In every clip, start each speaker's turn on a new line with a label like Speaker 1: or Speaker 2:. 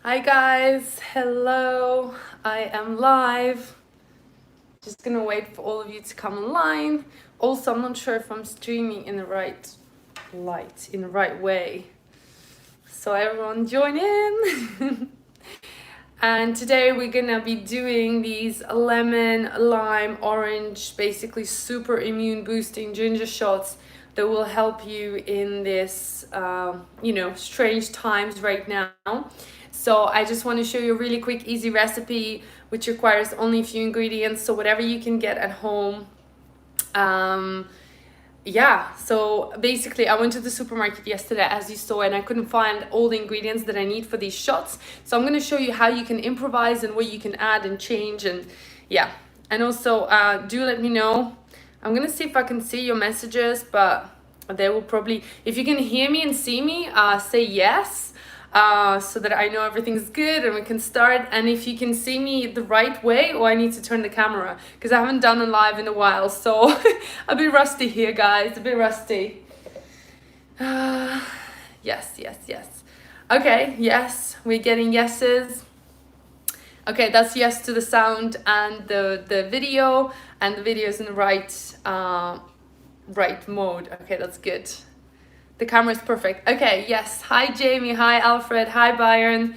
Speaker 1: Hi guys, hello, I am live. Just gonna wait for all of you to come online. Also, I'm not sure if I'm streaming in the right light, in the right way. So everyone join in. And today we're gonna be doing these lemon, lime, orange, basically super immune boosting ginger shots that will help you in this, strange times right now. So I just want to show you a really quick, easy recipe, which requires only a few ingredients. So whatever you can get at home. Yeah, so basically I went to the supermarket yesterday, as you saw, and I couldn't find all the ingredients that I need for these shots. So I'm going to show you how you can improvise and what you can add and change. And yeah, and also do let me know. I'm going to see if I can see your messages, but they will probably, if you can hear me and see me, say yes, so that I know everything's good and we can start. And if you can see me the right way, or I need to turn the camera, because I haven't done a live in a while, so a bit rusty here, guys, a bit rusty. Yes. Okay, yes, we're getting yeses. Okay, that's yes to the sound and the video, and the video is in the right mode. Okay, that's good. The camera is perfect. Okay, yes. Hi, Jamie. Hi, Alfred. Hi, Byron.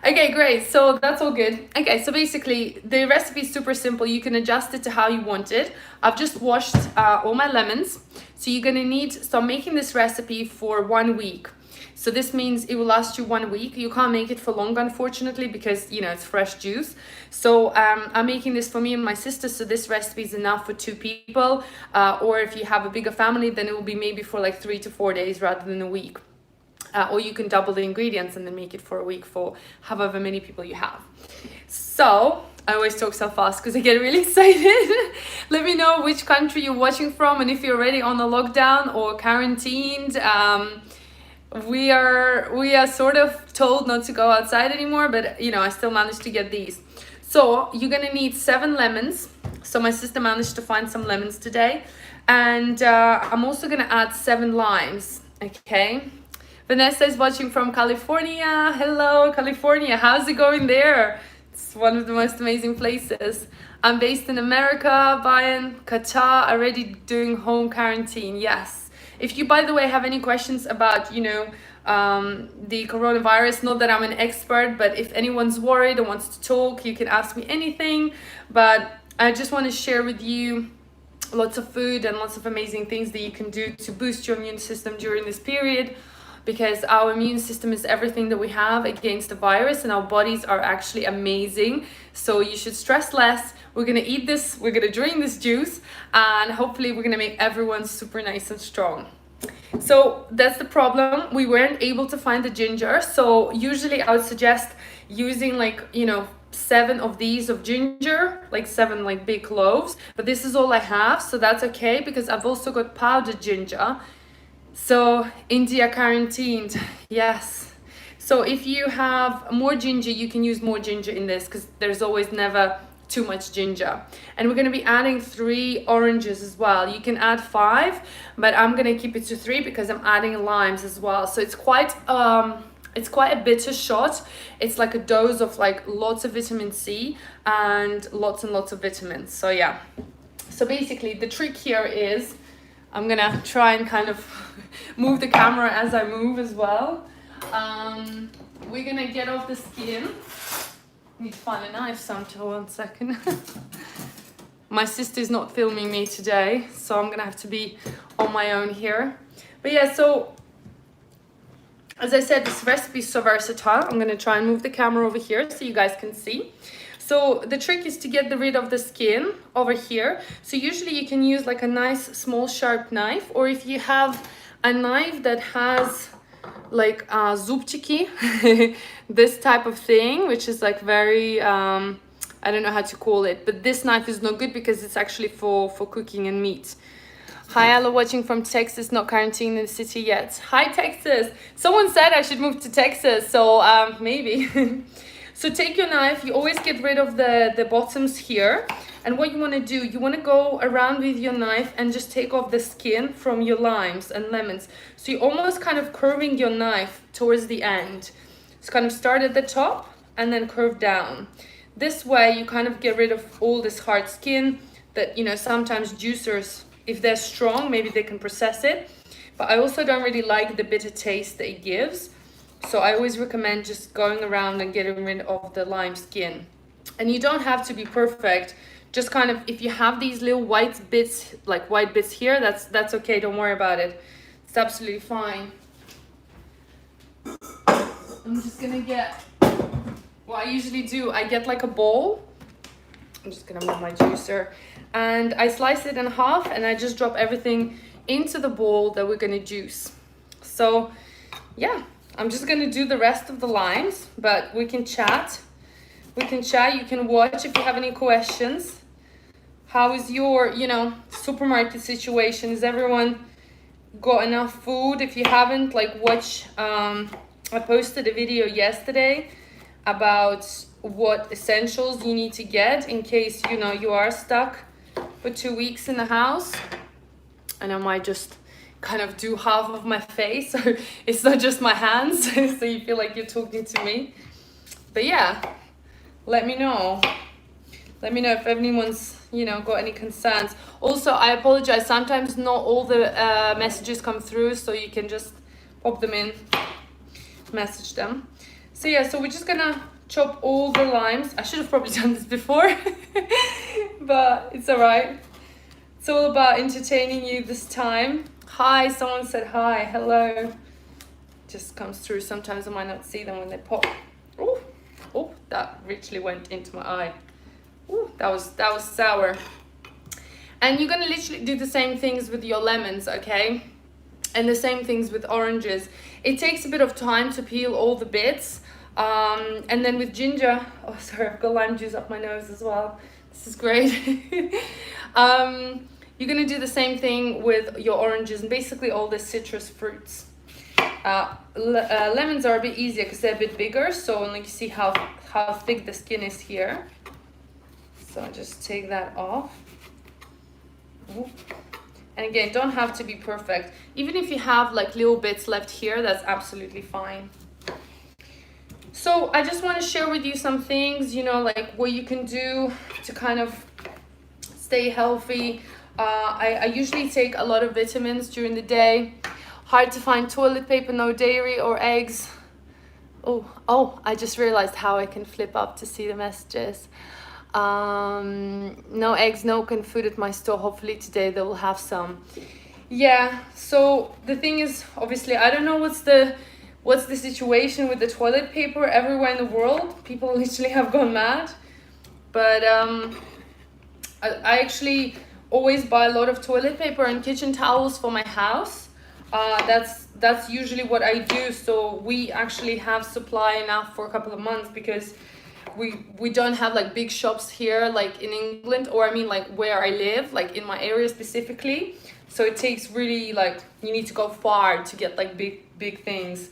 Speaker 1: Okay, great. So that's all good. Okay, so basically the recipe is super simple. You can adjust it to how you want it. I've just washed all my lemons. So you're gonna need, so I'm making this recipe for 1 week. So this means it will last you 1 week. You can't make it for longer, unfortunately, because, it's fresh juice. So I'm making this for me and my sister. So this recipe is enough for 2 people. Or if you have a bigger family, then it will be maybe for like 3 to 4 days rather than a week. Or you can double the ingredients and then make it for a week for however many people you have. So I always talk so fast because I get really excited. Let me know which country you're watching from, and if you're already on the lockdown or quarantined. We are sort of told not to go outside anymore, but I still managed to get these. So you're gonna need 7 lemons. So my sister managed to find some lemons today, and I'm also gonna add 7 limes. Okay, Vanessa is watching from California. Hello, California. How's it going there? It's one of the most amazing places. I'm based in America, Bayern, Qatar, already doing home quarantine. Yes. If you, by the way, have any questions about, the coronavirus, not that I'm an expert, but if anyone's worried or wants to talk, you can ask me anything. But I just want to share with you lots of food and lots of amazing things that you can do to boost your immune system during this period, because our immune system is everything that we have against the virus, and our bodies are actually amazing. So you should stress less. We're gonna eat this, we're gonna drink this juice, and hopefully we're gonna make everyone super nice and strong. So that's the problem. We weren't able to find the ginger. So usually I would suggest using 7 of these of ginger, like 7 like big cloves, but this is all I have, so that's okay, because I've also got powdered ginger. So India quarantined, yes. So if you have more ginger, you can use more ginger in this, because there's always never too much ginger. And we're going to be adding 3 oranges as well. You can add 5, but I'm going to keep it to 3 because I'm adding limes as well. So it's quite a bitter shot. It's like a dose of like lots of vitamin C and lots of vitamins. So yeah. So basically the trick here is, I'm gonna try and kind of move the camera as I move as well. We're gonna get off the skin. Need to find a knife sometime. 1 second. My sister's not filming me today, so I'm gonna have to be on my own here. But yeah, so as I said, this recipe is so versatile. I'm gonna try and move the camera over here so you guys can see. So the trick is to get rid of the skin over here. So usually you can use like a nice small sharp knife, or if you have a knife that has like zubchiki, this type of thing, which is like very, I don't know how to call it, but this knife is not good because it's actually for cooking and meat. Hi, Ella, watching from Texas, not quarantined in the city yet. Hi, Texas. Someone said I should move to Texas, so maybe. So take your knife, you always get rid of the bottoms here. And what you want to do, you want to go around with your knife and just take off the skin from your limes and lemons. So you're almost kind of curving your knife towards the end. So kind of start at the top and then curve down. This way you kind of get rid of all this hard skin that, you know, sometimes juicers, if they're strong, maybe they can process it. But I also don't really like the bitter taste that it gives. So I always recommend just going around and getting rid of the lime skin. And you don't have to be perfect. Just kind of, if you have these little white bits, like white bits here, that's okay, don't worry about it. It's absolutely fine. I'm just gonna get, what I usually do, I get like a bowl. I'm just gonna move my juicer. And I slice it in half and I just drop everything into the bowl that we're gonna juice. So yeah, I'm just gonna do the rest of the limes, but we can chat. You can watch if you have any questions. How is your, you know, supermarket situation? Is everyone got enough food? If you haven't, like, watch, I posted a video yesterday about what essentials you need to get in case, you know, you are stuck for 2 weeks in the house. And I might just kind of do half of my face, so it's not just my hands, so you feel like you're talking to me. But yeah, let me know if anyone's, you know, got any concerns. Also, I apologize, sometimes not all the messages come through, so you can just pop them in, message them. So yeah, so we're just gonna chop all the limes. I should have probably done this before, but it's all right. It's all about entertaining you this time. Hi, someone said hi, hello. Just comes through. Sometimes I might not see them when they pop. Oh, that literally went into my eye. Ooh, that was sour. And you're gonna literally do the same things with your lemons, okay? And the same things with oranges. It takes a bit of time to peel all the bits. And then with ginger, oh sorry, I've got lime juice up my nose as well. This is great. You're gonna do the same thing with your oranges and basically all the citrus fruits. Lemons are a bit easier because they're a bit bigger, so like you see how thick the skin is here. So I just take that off. Ooh. And again, don't have to be perfect. Even if you have like little bits left here, that's absolutely fine. So I just want to share with you some things, you know, like what you can do to kind of stay healthy. I usually take a lot of vitamins during the day. Hard to find toilet paper, no dairy or eggs. Oh, I just realized how I can flip up to see the messages. No eggs, no canned food at my store. Hopefully today they will have some. Yeah, so the thing is, obviously, I don't know what's the situation with the toilet paper everywhere in the world. People literally have gone mad. But I actually always buy a lot of toilet paper and kitchen towels for my house. That's usually what I do. So we actually have supply enough for a couple of months because we don't have like big shops here like in England, or I mean like where I live, like in my area specifically. So it takes really, like, you need to go far to get like big things.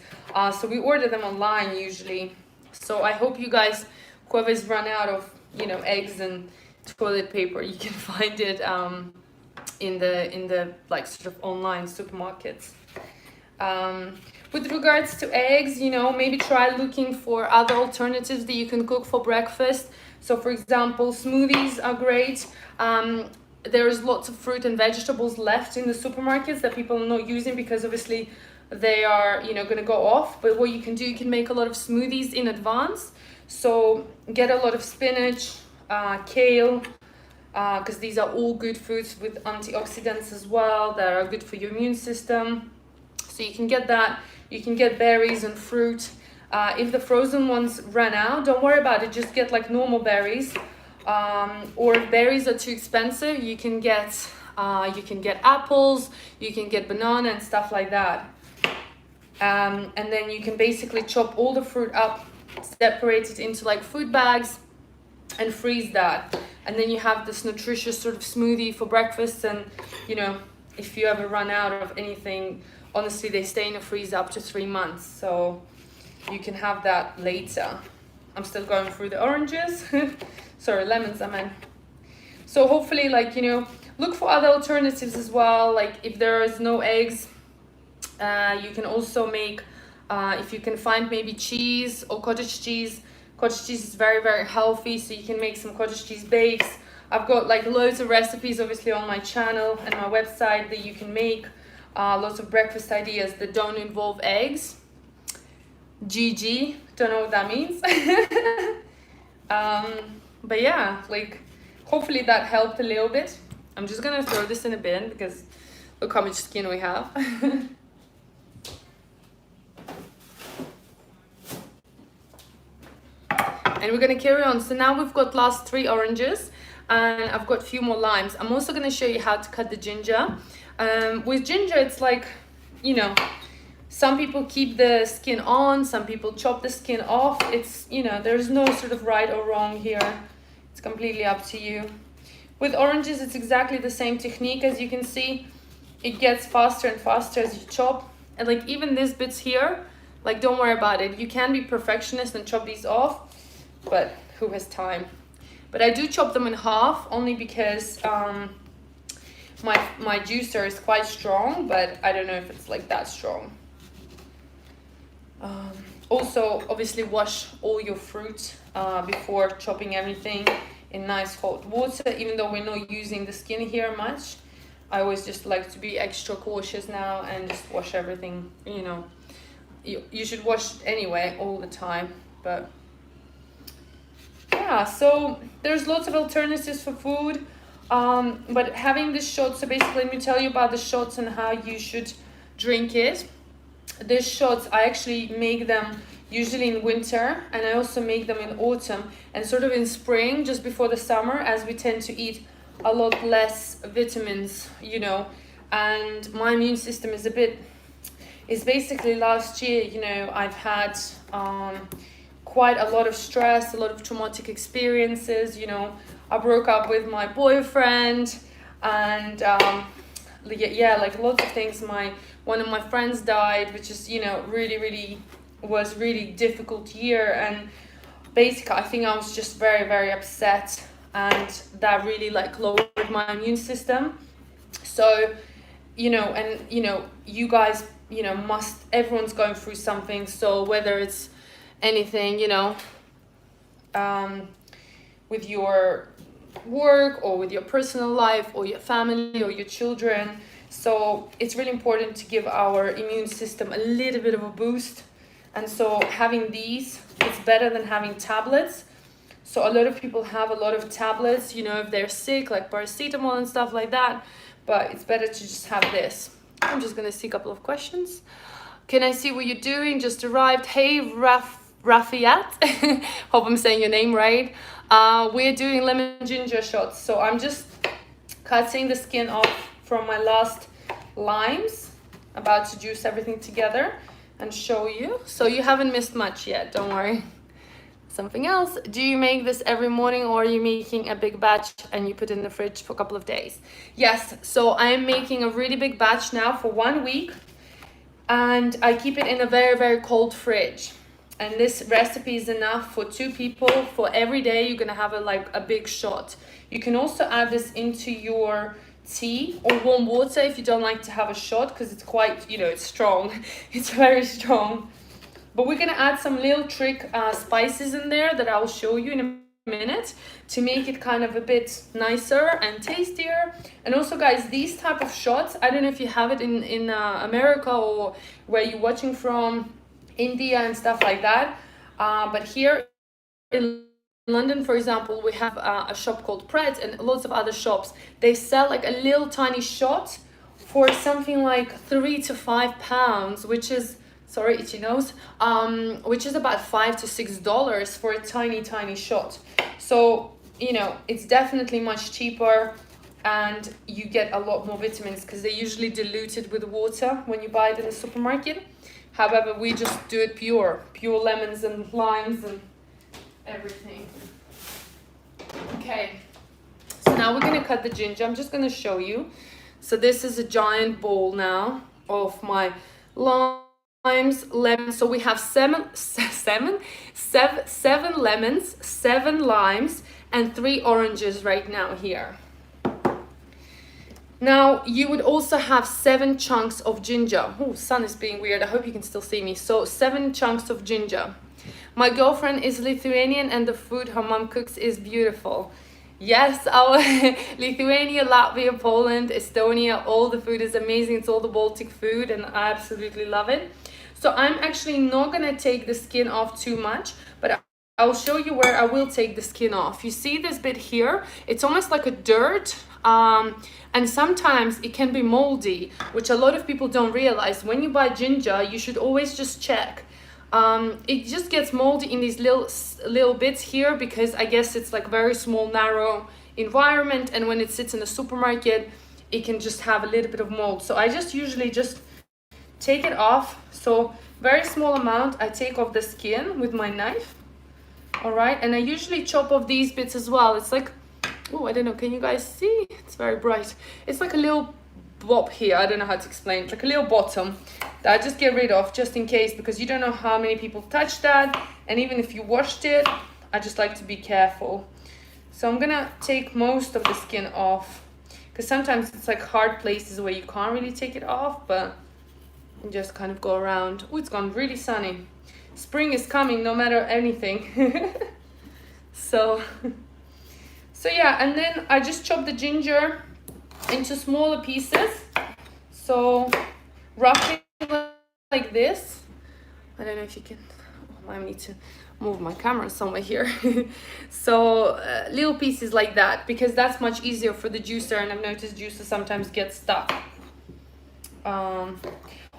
Speaker 1: So we order them online usually. So I hope you guys, whoever's run out of, you know, eggs and toilet paper, you can find it in the like sort of online supermarkets. With regards to eggs, you know, maybe try looking for other alternatives that you can cook for breakfast. So for example, smoothies are great. There's lots of fruit and vegetables left in the supermarkets that people are not using because obviously they are, you know, going to go off. But what you can do, you can make a lot of smoothies in advance. So get a lot of spinach, kale, because these are all good foods with antioxidants as well that are good for your immune system. So you can get that. You can get berries and fruit. If the frozen ones run out, don't worry about it. Just get like normal berries. Or if berries are too expensive, you can get apples, you can get banana and stuff like that. And then you can basically chop all the fruit up, separate it into like food bags and freeze that. And then you have this nutritious sort of smoothie for breakfast. And, you know, if you ever run out of anything, honestly, they stay in the freezer up to 3 months. So you can have that later. I'm still going through the oranges. Sorry, lemons, I meant. So hopefully, like, you know, look for other alternatives as well. Like if there is no eggs, you can also make If you can find maybe cheese or cottage cheese. Cottage cheese is very, very healthy, so you can make some cottage cheese bakes. I've got like loads of recipes obviously on my channel and my website that you can make. Lots of breakfast ideas that don't involve eggs. GG, don't know what that means. But yeah, like hopefully that helped a little bit. I'm just gonna throw this in a bin because look how much skin we have. And we're gonna carry on. So now we've got last 3 oranges and I've got a few more limes. I'm also gonna show you how to cut the ginger. With ginger, it's like, you know, some people keep the skin on, some people chop the skin off. It's, you know, there's no sort of right or wrong here. It's completely up to you. With oranges, it's exactly the same technique. As you can see, it gets faster and faster as you chop. And like even these bits here, like don't worry about it. You can be perfectionist and chop these off, but who has time? But I do chop them in half only because my juicer is quite strong, but I don't know if it's like that strong. Also, obviously wash all your fruit before chopping everything in nice hot water, even though we're not using the skin here much. I always just like to be extra cautious now and just wash everything, you know. You should wash anyway all the time, but yeah, so there's lots of alternatives for food, but having this shot, so basically let me tell you about the shots and how you should drink it. These shots, I actually make them usually in winter, and I also make them in autumn and sort of in spring, just before the summer, as we tend to eat a lot less vitamins, you know, and my immune system is basically last year, you know, I've had quite a lot of stress, a lot of traumatic experiences, you know. I broke up with my boyfriend and yeah, like lots of things. One of my friends died, which is, you know, really was really difficult year, and basically I think I was just very upset, and that really like lowered my immune system. So, you know, and you know, you guys, you know, everyone's going through something, so whether it's anything, you know, with your work or with your personal life or your family or your children. So it's really important to give our immune system a little bit of a boost. And so having these, it's better than having tablets. So a lot of people have a lot of tablets, you know, if they're sick, like paracetamol and stuff like that, but it's better to just have this. I'm just gonna see a couple of questions. Can I see what you're doing? Just arrived. Hey, Rafiat. Hope I'm saying your name right. We're doing lemon ginger shots. So I'm just cutting the skin off from my last limes. About to juice everything together and show you. So you haven't missed much yet, don't worry. Something else. Do you make this every morning, or are you making a big batch and you put it in the fridge for a couple of days? Yes, so I am making a really big batch now for 1 week, and I keep it in a very cold fridge. And this recipe is enough for 2 people. For every day you're gonna have a big shot. You can also add this into your tea or warm water if you don't like to have a shot, because it's quite, you know, it's strong. It's very strong. But we're gonna add some little trick spices in there that I'll show you in a minute to make it kind of a bit nicer and tastier. And also, guys, these type of shots, I don't know if you have it in America or where you're watching from, India and stuff like that, but here in London, for example, we have a shop called Pret, and lots of other shops. They sell like a little tiny shot for something like £3 to £5, which is, sorry, itchy nose, which is about $5 to $6 for a tiny shot. So, you know, it's definitely much cheaper, and you get a lot more vitamins because they're usually diluted with water when you buy it in the supermarket. However, we just do it pure lemons and limes and everything. Okay, so now we're gonna cut the ginger. I'm just gonna show you. So this is a giant bowl now of my limes, lemons. So we have seven lemons, 7 limes, and 3 oranges right now here. Now you would also have 7 chunks of ginger. Oh, sun is being weird. I hope you can still see me. So 7 chunks of ginger. My girlfriend is Lithuanian and the food her mom cooks is beautiful. Yes, our Lithuania, Latvia, Poland, Estonia, all the food is amazing. It's all the Baltic food and I absolutely love it. So I'm actually not gonna take the skin off too much, but I'll show you where I will take the skin off. You see this bit here? It's almost like a dirt. And sometimes it can be moldy, which a lot of people don't realize. When you buy ginger, you should always just check. It just gets moldy in these little bits here because I guess it's like very small, narrow environment, and when it sits in the supermarket, it can just have a little bit of mold. So I just usually just take it off. So very small amount, I take off the skin with my knife. All right, and I usually chop off these bits as well. It's like, oh, I don't know, can you guys see? It's very bright. It's like a little blob here. I don't know how to explain. It's like a little bottom that I just get rid of just in case, because you don't know how many people touch that. And even if you washed it, I just like to be careful. So I'm gonna take most of the skin off, because sometimes it's like hard places where you can't really take it off, but you just kind of go around. Oh, it's gone really sunny. Spring is coming no matter anything. So yeah, and then I just chop the ginger into smaller pieces. So roughly like this. I don't know if you can, oh, I need to move my camera somewhere here. So little pieces like that, because that's much easier for the juicer, and I've noticed juicer sometimes get stuck.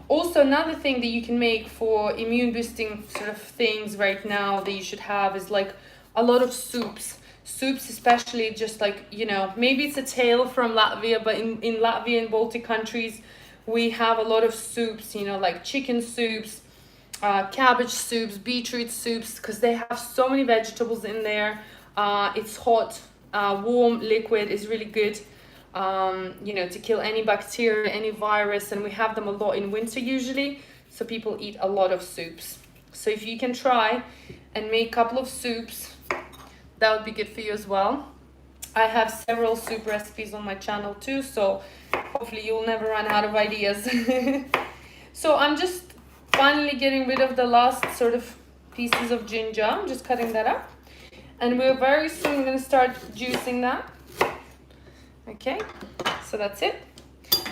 Speaker 1: Also, another thing that you can make for immune boosting sort of things right now that you should have is like a lot of soups. Soups, especially, just like, you know, maybe it's a tale from Latvia, but in Latvia and Baltic countries, we have a lot of soups, you know, like chicken soups, cabbage soups, beetroot soups, because they have so many vegetables in there. It's hot, warm liquid is really good, you know, to kill any bacteria, any virus, and we have them a lot in winter usually, so people eat a lot of soups. So if you can try and make a couple of soups, that would be good for you as well. I have several soup recipes on my channel too, so hopefully you'll never run out of ideas. So I'm just finally getting rid of the last sort of pieces of ginger. I'm just cutting that up, and we're very soon going to start juicing that. Okay, so that's it.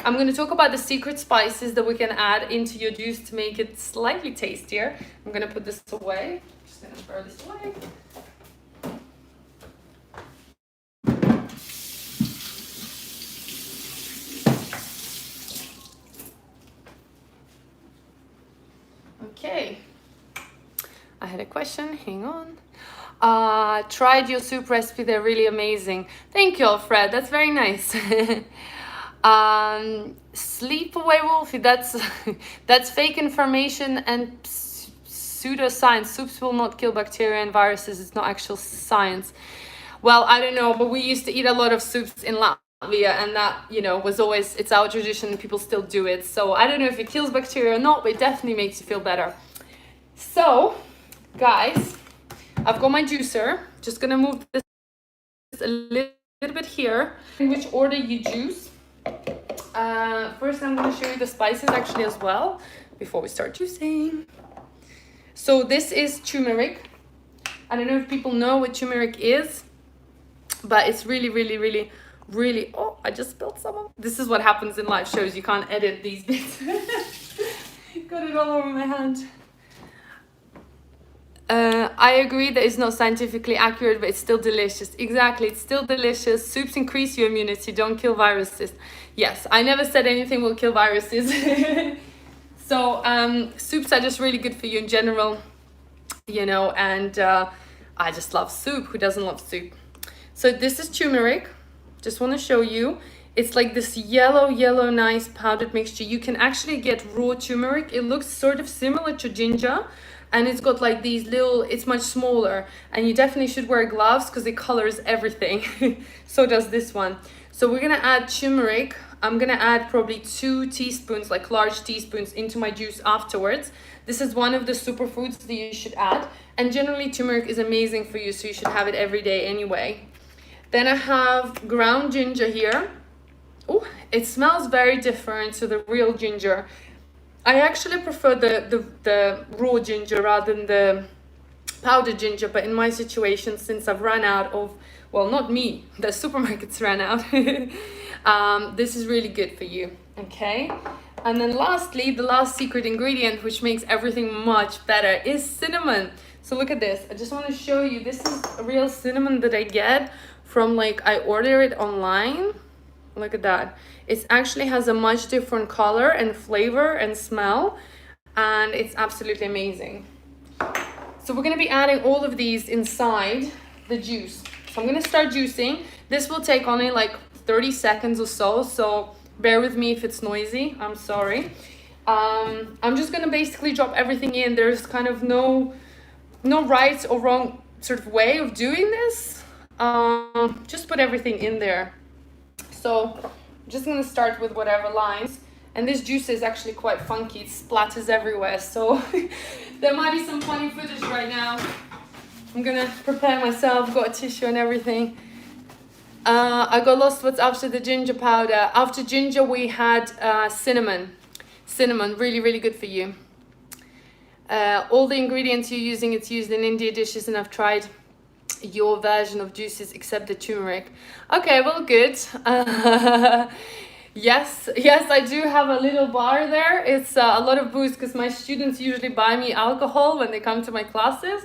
Speaker 1: I'm going to talk about the secret spices that we can add into your juice to make it slightly tastier. I'm going to put this away. Just going to throw this away. Okay, I had a question, hang on. Tried your soup recipe, they're really amazing. Thank you, Alfred, that's very nice. Sleep away Wolfie, that's fake information and pseudoscience. Soups will not kill bacteria and viruses, it's not actual science. Well, I don't know, but we used to eat a lot of soups in Latvia, and that, you know, was always, it's our tradition and people still do it. So I don't know if it kills bacteria or not, but it definitely makes you feel better. So guys, I've got my juicer. Just gonna move this a little bit here. In which order you juice. First I'm gonna show you the spices actually as well before we start juicing. So this is turmeric. I don't know if people know what turmeric is, but it's really, oh, I just spilled some of it. This is what happens in live shows. You can't edit these bits. Got it all over my hand. I agree that it's not scientifically accurate, but it's still delicious. Exactly, it's still delicious. Soups increase your immunity, don't kill viruses. Yes, I never said anything will kill viruses. So soups are just really good for you in general, you know, and I just love soup. Who doesn't love soup? So this is turmeric. Just want to show you. It's like this yellow, nice powdered mixture. You can actually get raw turmeric. It looks sort of similar to ginger, and it's got like these little, it's much smaller, and you definitely should wear gloves because it colors everything. So does this one. So we're gonna add turmeric. I'm gonna add probably 2 teaspoons, like large teaspoons, into my juice afterwards. This is one of the superfoods that you should add, and generally turmeric is amazing for you, so you should have it every day anyway. Then I have ground ginger here. Oh, it smells very different to the real ginger. I actually prefer the raw ginger rather than the powdered ginger, but in my situation, since I've run out of, well, not me, the supermarkets ran out, this is really good for you, okay? And then lastly, the last secret ingredient, which makes everything much better, is cinnamon. So look at this. I just want to show you, this is a real cinnamon that I get from, like, I order it online. Look at that. It actually has a much different color and flavor and smell, and it's absolutely amazing. So we're going to be adding all of these inside the juice. So I'm going to start juicing. This will take only like 30 seconds or so, so bear with me if it's noisy. I'm sorry. I'm just going to basically drop everything in. There's kind of no right or wrong sort of way of doing this. Just put everything in there. So I'm just going to start with whatever lines. And this juice is actually quite funky. It splatters everywhere. So there might be some funny footage right now. I'm going to prepare myself. Got a tissue and everything. I got lost what's after the ginger powder. After ginger, we had cinnamon. Cinnamon, really, really good for you. All the ingredients you're using, it's used in India dishes, and I've tried your version of juices except the turmeric. Okay, well, good. Yes, I do have a little bar there. It's a lot of booze because my students usually buy me alcohol when they come to my classes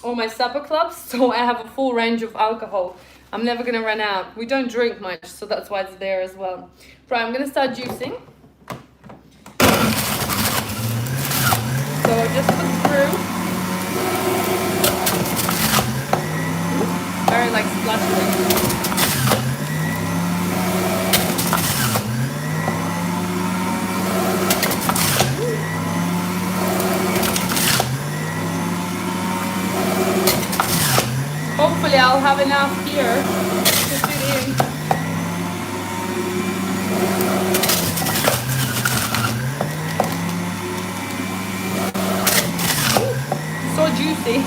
Speaker 1: or my supper clubs. So I have a full range of alcohol. I'm never going to run out. We don't drink much, so that's why it's there as well. Right, I'm going to start juicing. So just put through. Very like splattering. Hopefully I'll have enough here to fit in. Ooh, so juicy.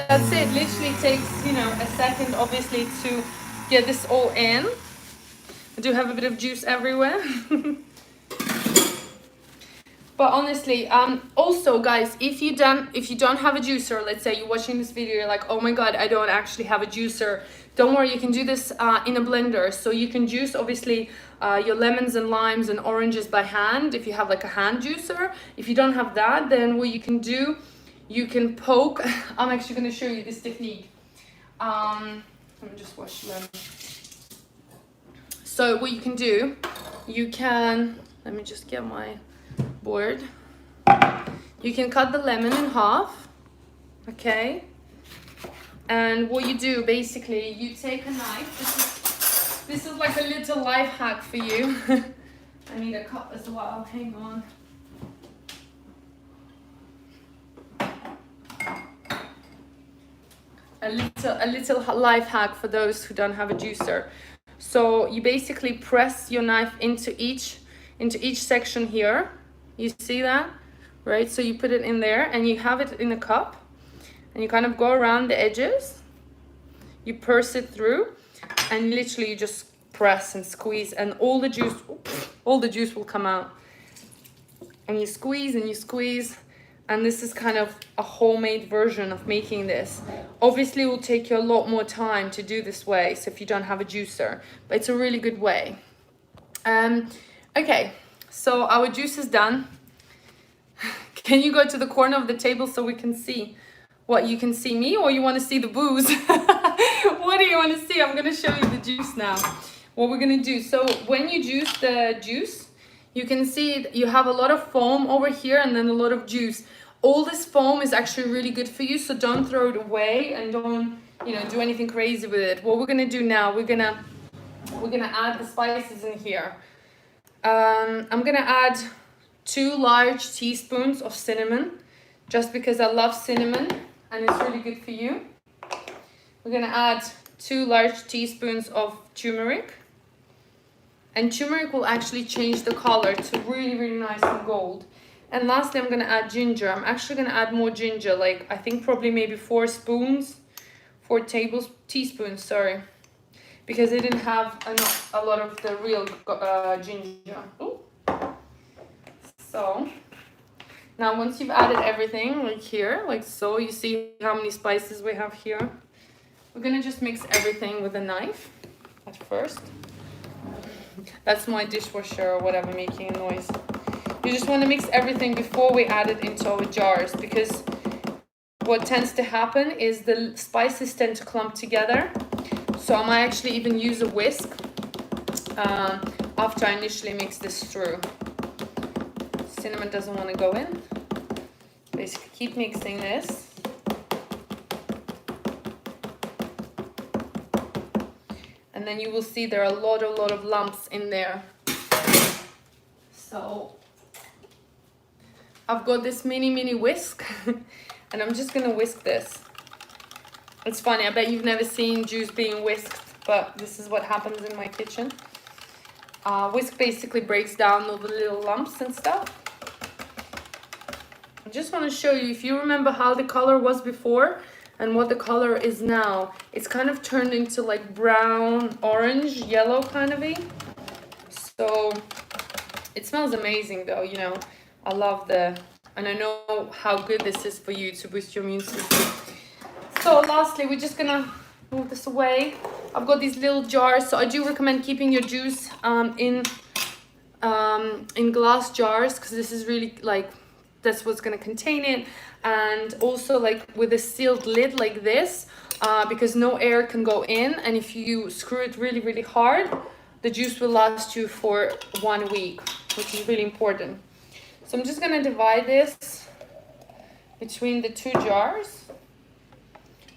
Speaker 1: That's it. Literally takes, a second, obviously, to get this all in. I do have a bit of juice everywhere. But honestly, also guys, if you don't have a juicer, let's say you're watching this video, you're like, oh my god, I don't actually have a juicer. Don't worry, you can do this in a blender. So you can juice, obviously, your lemons and limes and oranges by hand if you have like a hand juicer. If you don't have that, then what you can do, you can poke. I'm actually going to show you this technique. Let me just wash them. So what you can do, let me just get my board. You can cut the lemon in half, okay? And what you do, basically, you take a knife. This is like a little life hack for you. I need a cup as well, hang on. A little life hack for those who don't have a juicer. So you basically press your knife into each section here. You see that, right? So you put it in there and you have it in a cup, and you kind of go around the edges. You purse it through, and literally you just press and squeeze, and all the juice will come out. And you squeeze and you squeeze. And this is kind of a homemade version of making this. Obviously, it will take you a lot more time to do this way, so if you don't have a juicer, but it's a really good way. Okay, so our juice is done. Can you go to the corner of the table so we can see what you can see me, or you want to see the booze? What do you want to see? I'm going to show you the juice now. What we're going to do. So when you juice the juice, you can see you have a lot of foam over here and then a lot of juice. All this foam is actually really good for you, so don't throw it away and don't, do anything crazy with it. What we're gonna do now, we're gonna add the spices in here. I'm gonna add 2 large teaspoons of cinnamon. just because I love cinnamon and it's really good for you. We're gonna add 2 large teaspoons of turmeric. And turmeric will actually change the color to really, really nice and gold. And lastly, I'm gonna add ginger. I'm actually gonna add more ginger, like I think probably maybe 4 teaspoons, sorry. Because I didn't have a lot of the real ginger. Ooh. So, now once you've added everything, like here, like so, you see how many spices we have here. We're gonna just mix everything with a knife at first. That's my dishwasher or whatever making a noise. You just want to mix everything before we add it into our jars, because what tends to happen is the spices tend to clump together. So I might actually even use a whisk after I initially mix this through. Cinnamon doesn't want to go in. Basically keep mixing this. And then you will see there are a lot of lumps in there. So I've got this mini whisk and I'm just gonna whisk this. It's funny, I bet you've never seen juice being whisked, but this is what happens in my kitchen. Whisk basically breaks down all the little lumps and stuff. I just want to show you, if you remember how the color was before and what the color is now, it's kind of turned into like brown, orange, yellow kind of-y. So it smells amazing though, you know. I love and I know how good this is for you to boost your immune system. So lastly, we're just gonna move this away. I've got these little jars, so I do recommend keeping your juice in glass jars, because this is really like, that's what's gonna contain it. And also like with a sealed lid like this, because no air can go in, and if you screw it really hard, the juice will last you for 1 week, which is really important. So I'm just gonna divide this between the 2 jars.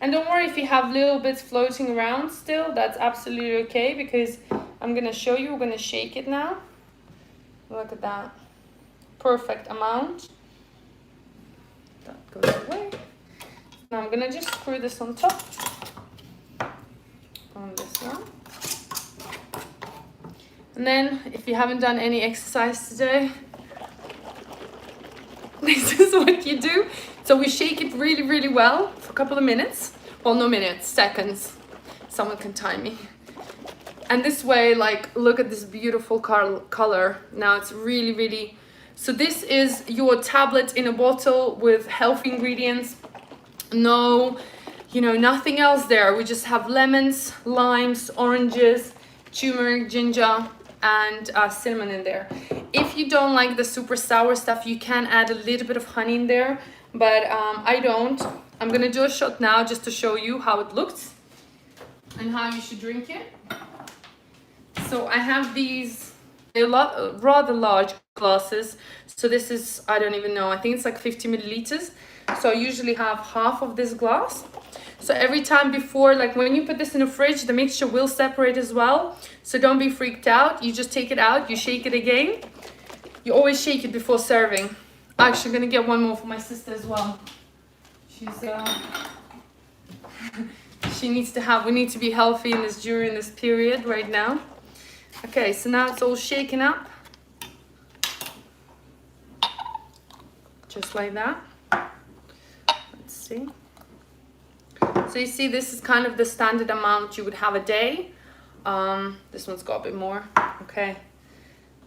Speaker 1: And don't worry if you have little bits floating around still, that's absolutely okay, because I'm gonna show you, we're gonna shake it now. Look at that, perfect amount. That goes away. Now I'm gonna just screw this on top, on this one. And then if you haven't done any exercise today, this is what you do. So we shake it really well for a couple of minutes. Well, no minutes, seconds. Someone can time me. And this way, like, look at this beautiful color. Now it's really, so this is your tablet in a bottle with healthy ingredients. No, you know, nothing else there. We just have lemons, limes, oranges, turmeric, ginger, and cinnamon in there. If you don't like the super sour stuff, you can add a little bit of honey in there, but I don't. I'm gonna do a shot now just to show you how it looks and how you should drink it. So I have these, they're rather large glasses. So this is, I don't even know, I think it's like 50 milliliters. So I usually have half of this glass. So every time before, like when you put this in the fridge, the mixture will separate as well. So don't be freaked out. You just take it out, you shake it again. You always shake it before serving. I'm actually gonna get one more for my sister as well. She's, she needs to have, we need to be healthy in this, during this period right now. Okay, so now it's all shaken up. Just like that. Let's see. So you see, this is kind of the standard amount you would have a day. This one's got a bit more. Okay,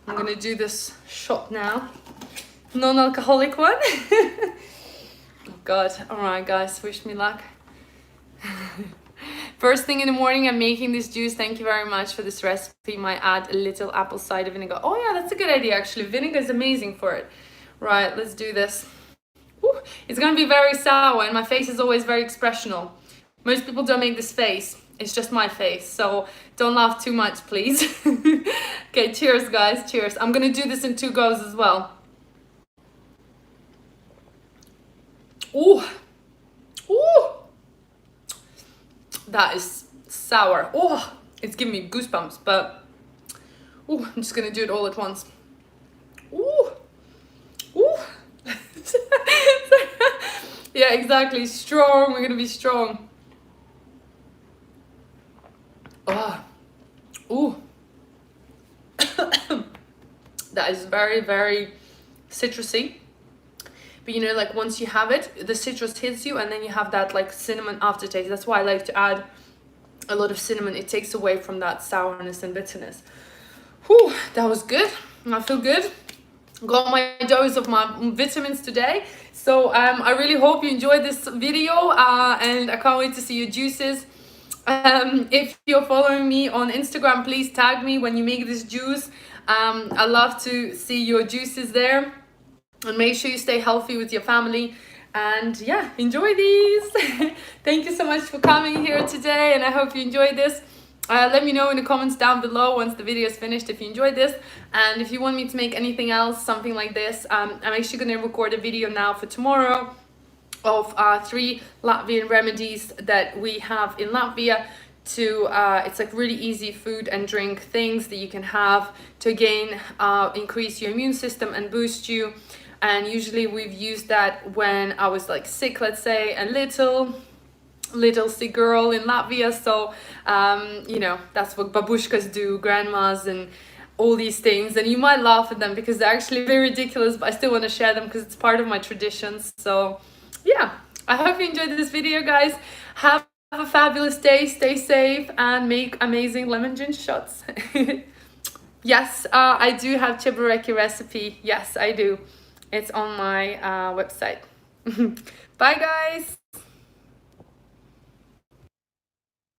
Speaker 1: I'm gonna do this shot now. Non-alcoholic one. Oh God, all right guys, wish me luck. First thing in the morning, I'm making this juice. Thank you very much for this recipe. Might add a little apple cider vinegar. Oh yeah, that's a good idea actually. Vinegar is amazing for it. Right, let's do this. Woo. It's gonna be very sour and my face is always very expressional. Most people don't make this face. It's just my face, so don't laugh too much, please. Okay, cheers guys, cheers. I'm gonna do this in 2 goes as well. Ooh, ooh. That is sour. Oh, it's giving me goosebumps, but ooh, I'm just gonna do it all at once. Ooh, ooh. Yeah, exactly. Strong. We're gonna be strong. Oh, ooh. That is very, very citrusy. But you know, like once you have it, the citrus hits you, and then you have that like cinnamon aftertaste. That's why I like to add a lot of cinnamon. It takes away from that sourness and bitterness. Whew, that was good. I feel good. Got my dose of my vitamins today. So I really hope you enjoyed this video, and I can't wait to see your juices. If you're following me on Instagram, please tag me when you make this juice. I love to see your juices there. And make sure you stay healthy with your family. And yeah, enjoy these. Thank you so much for coming here today, and I hope you enjoyed this. Let me know in the comments down below once the video is finished if you enjoyed this, and if you want me to make anything else, something like this. I'm actually going to record a video now for tomorrow of 3 Latvian remedies that we have in Latvia to it's like really easy food and drink things that you can have to again increase your immune system and boost you. And usually we've used that when I was like sick, let's say, a little sick girl in Latvia. So you know, that's what babushkas do, grandmas, and all these things. And you might laugh at them because they're actually very ridiculous, but I still want to share them because it's part of my traditions. So yeah, I hope you enjoyed this video, guys. Have a fabulous day, stay safe, and make amazing lemon ginger shots. Yes, I do have chebureki recipe. Yes, I do. It's on my website. Bye, guys.